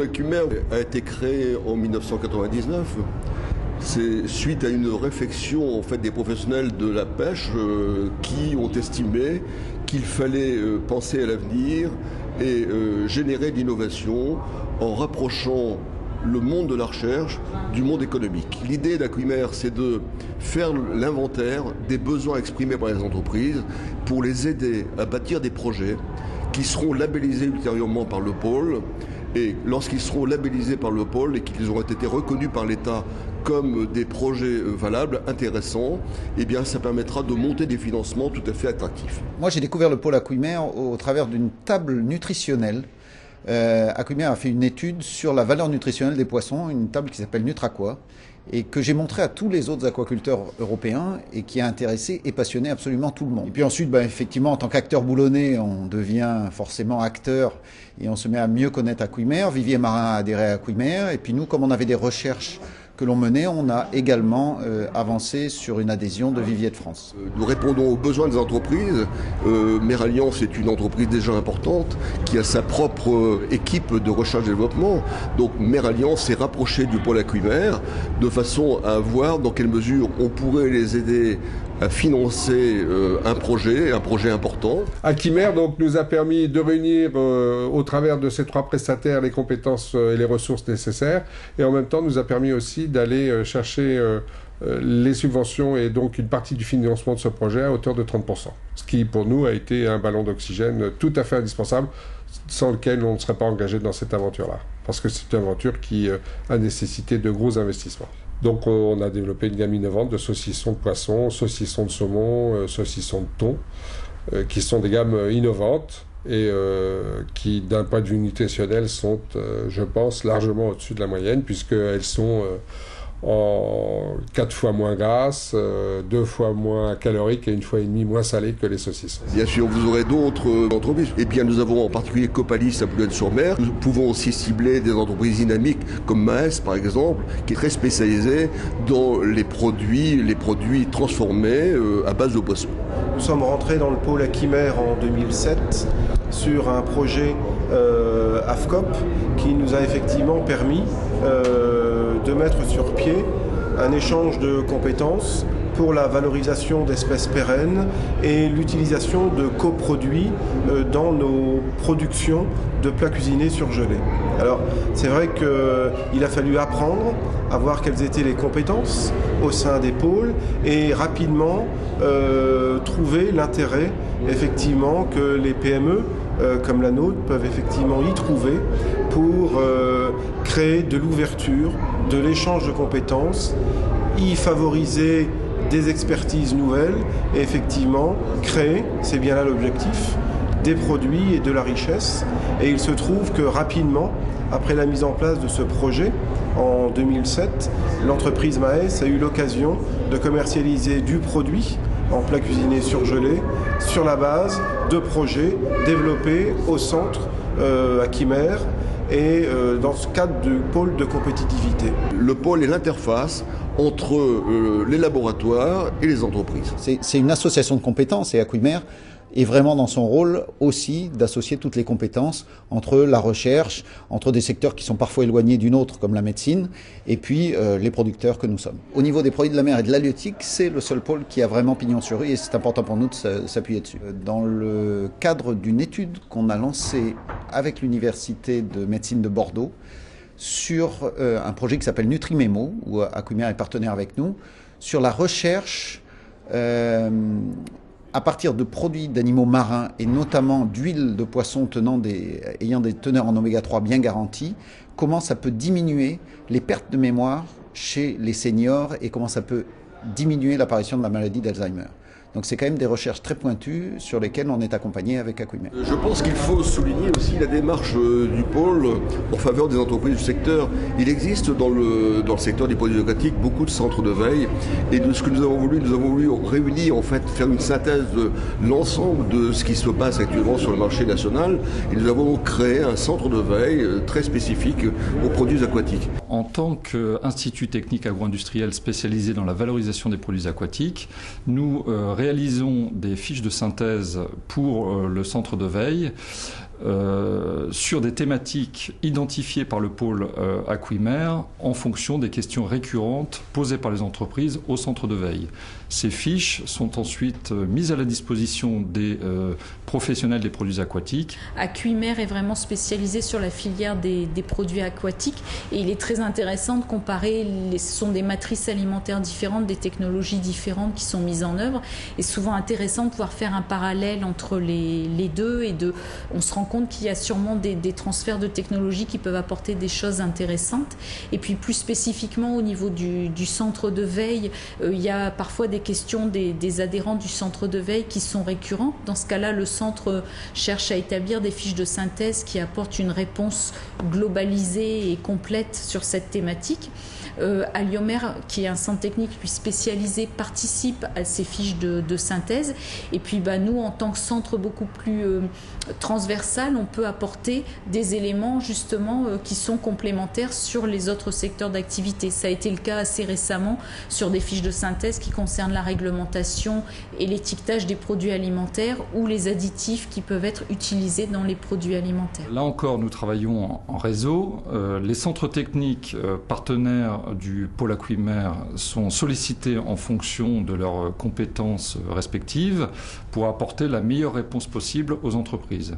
pôle Acumer a été créé en 1999. C'est suite à une réflexion en fait, des professionnels de la pêche qui ont estimé qu'il fallait penser à l'avenir et générer de l'innovation en rapprochant le monde de la recherche du monde économique. L'idée d'Acumer, c'est de faire l'inventaire des besoins exprimés par les entreprises pour les aider à bâtir des projets qui seront labellisés ultérieurement par le pôle. Et lorsqu'ils seront labellisés par le pôle et qu'ils auront été reconnus par l'État comme des projets valables, intéressants, eh bien ça permettra de monter des financements tout à fait attractifs. Moi j'ai découvert le pôle Acumer au travers d'une table nutritionnelle. Acumer a fait une étude sur la valeur nutritionnelle des poissons, une table qui s'appelle Nutraqua, et que j'ai montré à tous les autres aquaculteurs européens et qui a intéressé et passionné absolument tout le monde. Et puis ensuite, effectivement, en tant qu'acteur boulonnais, on devient forcément acteur et on se met à mieux connaître Acumer. Vivier Marin a adhéré à Acumer, et puis nous, comme on avait des recherches que l'on menait, on a également avancé sur une adhésion de Vivier de France. Nous répondons aux besoins des entreprises. Meralliance est une entreprise déjà importante qui a sa propre équipe de recherche et développement. Donc Meralliance s'est rapproché du pôle Acumer de façon à voir dans quelle mesure on pourrait les aider à financer un projet important. Acumer donc nous a permis de réunir au travers de ces 3 prestataires les compétences et les ressources nécessaires, et en même temps nous a permis aussi d'aller chercher les subventions et donc une partie du financement de ce projet à hauteur de 30%. Ce qui pour nous a été un ballon d'oxygène tout à fait indispensable, sans lequel on ne serait pas engagé dans cette aventure-là. Parce que c'est une aventure qui a nécessité de gros investissements. Donc on a développé une gamme innovante de saucissons de poisson, saucissons de saumon, saucissons de thon, qui sont des gammes innovantes et qui, d'un point de vue nutritionnel, sont, je pense, largement au-dessus de la moyenne, puisqu'elles sont en 4 fois moins grasses, 2 fois moins caloriques et 1,5 fois moins salées que les saucissons. Bien sûr, vous aurez d'autres entreprises. Eh bien, nous avons en particulier Copalis à Boulogne-sur-Mer. Nous pouvons aussi cibler des entreprises dynamiques comme Maes, par exemple, qui est très spécialisée dans les produits transformés à base de poissons. Nous sommes rentrés dans le pôle Acumer en 2007 sur un projet AFCOP qui nous a effectivement permis de mettre sur pied un échange de compétences pour la valorisation d'espèces pérennes et l'utilisation de coproduits dans nos productions de plats cuisinés surgelés. Alors c'est vrai qu'il a fallu apprendre à voir quelles étaient les compétences au sein des pôles et rapidement trouver l'intérêt effectivement que les PME comme la nôtre peuvent effectivement y trouver pour créer de l'ouverture, de l'échange de compétences, y favoriser des expertises nouvelles et effectivement créer, c'est bien là l'objectif, des produits et de la richesse. Et il se trouve que rapidement, après la mise en place de ce projet, en 2007, l'entreprise Maes a eu l'occasion de commercialiser du produit en plats cuisinés surgelés sur la base de projets développés au centre Acumer et dans ce cadre du pôle de compétitivité. Le pôle est l'interface entre les laboratoires et les entreprises. C'est une association de compétences et Acumer est vraiment dans son rôle aussi d'associer toutes les compétences entre la recherche, entre des secteurs qui sont parfois éloignés d'une autre comme la médecine et puis les producteurs que nous sommes. Au niveau des produits de la mer et de l'halieutique, c'est le seul pôle qui a vraiment pignon sur rue et c'est important pour nous de s'appuyer dessus. Dans le cadre d'une étude qu'on a lancée avec l'université de médecine de Bordeaux sur un projet qui s'appelle NutriMemo, où Acumer est partenaire avec nous, sur la recherche à partir de produits d'animaux marins et notamment d'huile de poisson ayant des teneurs en oméga 3 bien garanties, comment ça peut diminuer les pertes de mémoire chez les seniors et comment ça peut diminuer l'apparition de la maladie d'Alzheimer. Donc c'est quand même des recherches très pointues sur lesquelles on est accompagné avec Acumer. Je pense qu'il faut souligner aussi la démarche du pôle en faveur des entreprises du secteur. Il existe dans le secteur des produits aquatiques beaucoup de centres de veille et de ce que nous avons voulu réunir, en fait, faire une synthèse de l'ensemble de ce qui se passe actuellement sur le marché national et nous avons donc créé un centre de veille très spécifique aux produits aquatiques. En tant qu'institut technique agro-industriel spécialisé dans la valorisation des produits aquatiques, nous réalisons des fiches de synthèse pour le centre de veille sur des thématiques identifiées par le pôle Aquimer en fonction des questions récurrentes posées par les entreprises au centre de veille. Ces fiches sont ensuite mises à la disposition des professionnels des produits aquatiques. Aquimer est vraiment spécialisé sur la filière des produits aquatiques et il est très intéressant de comparer, ce sont des matrices alimentaires différentes, des technologies différentes qui sont mises en œuvre et souvent intéressant de pouvoir faire un parallèle entre les deux et on se rend compte qu'il y a sûrement des transferts de technologies qui peuvent apporter des choses intéressantes. Et puis plus spécifiquement au niveau du centre de veille, il y a parfois des questions des adhérents du centre de veille qui sont récurrents. Dans ce cas-là, le centre cherche à établir des fiches de synthèse qui apportent une réponse globalisée et complète sur cette thématique. Aliomer, qui est un centre technique lui spécialisé, participe à ces fiches de synthèse. Et puis nous, en tant que centre beaucoup plus transversal, on peut apporter des éléments justement qui sont complémentaires sur les autres secteurs d'activité. Ça a été le cas assez récemment sur des fiches de synthèse qui concernent la réglementation et l'étiquetage des produits alimentaires ou les additifs qui peuvent être utilisés dans les produits alimentaires. Là encore, nous travaillons en réseau. Les centres techniques partenaires du pôle Aquimer sont sollicités en fonction de leurs compétences respectives pour apporter la meilleure réponse possible aux entreprises.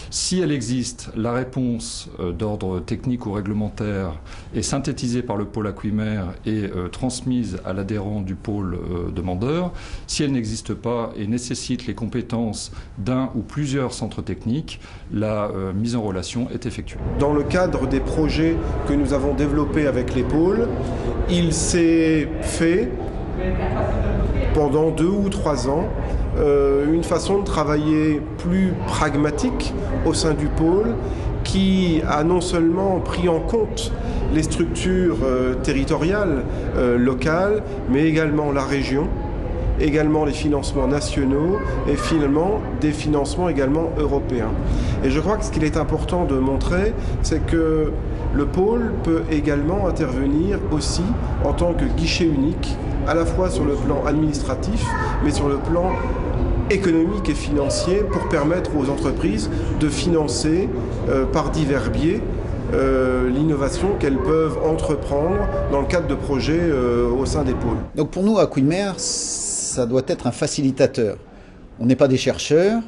Si elle existe, la réponse d'ordre technique ou réglementaire est synthétisée par le pôle Aquimer et transmise à l'adhérent du pôle demandeur. Si elle n'existe pas et nécessite les compétences d'un ou plusieurs centres techniques, la mise en relation est effectuée. Dans le cadre des projets que nous avons développés avec les pôles, il s'est fait pendant 2 ou 3 ans une façon de travailler plus pragmatique au sein du pôle qui a non seulement pris en compte les structures territoriales, locales, mais également la région, également les financements nationaux et finalement des financements également européens. Et je crois que ce qu'il est important de montrer, c'est que le pôle peut également intervenir aussi en tant que guichet unique, à la fois sur le plan administratif, mais sur le plan économique et financier pour permettre aux entreprises de financer par divers biais l'innovation qu'elles peuvent entreprendre dans le cadre de projets au sein des pôles. Donc pour nous, Aquimer, ça doit être un facilitateur. On n'est pas des chercheurs,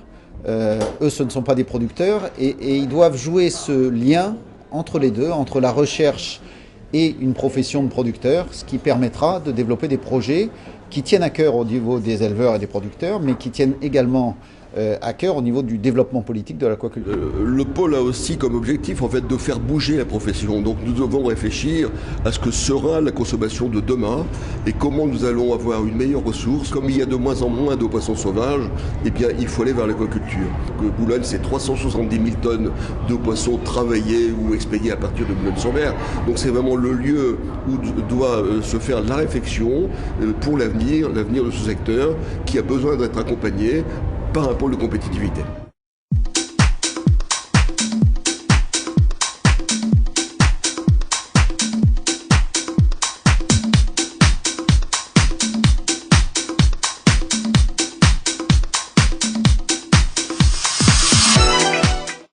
eux ce ne sont pas des producteurs et ils doivent jouer ce lien entre les deux, entre la recherche et une profession de producteur, ce qui permettra de développer des projets qui tiennent à cœur au niveau des éleveurs et des producteurs, mais qui tiennent également à cœur au niveau du développement politique de l'aquaculture. Le pôle a aussi comme objectif en fait de faire bouger la profession. Donc nous devons réfléchir à ce que sera la consommation de demain et comment nous allons avoir une meilleure ressource. Comme il y a de moins en moins de poissons sauvages, eh bien il faut aller vers l'aquaculture. Boulogne, c'est 370 000 tonnes de poissons travaillés ou expédiés à partir de Boulogne-sur-Mer. Donc c'est vraiment le lieu où doit se faire la réflexion pour l'avenir de ce secteur qui a besoin d'être accompagné par un pôle de compétitivité.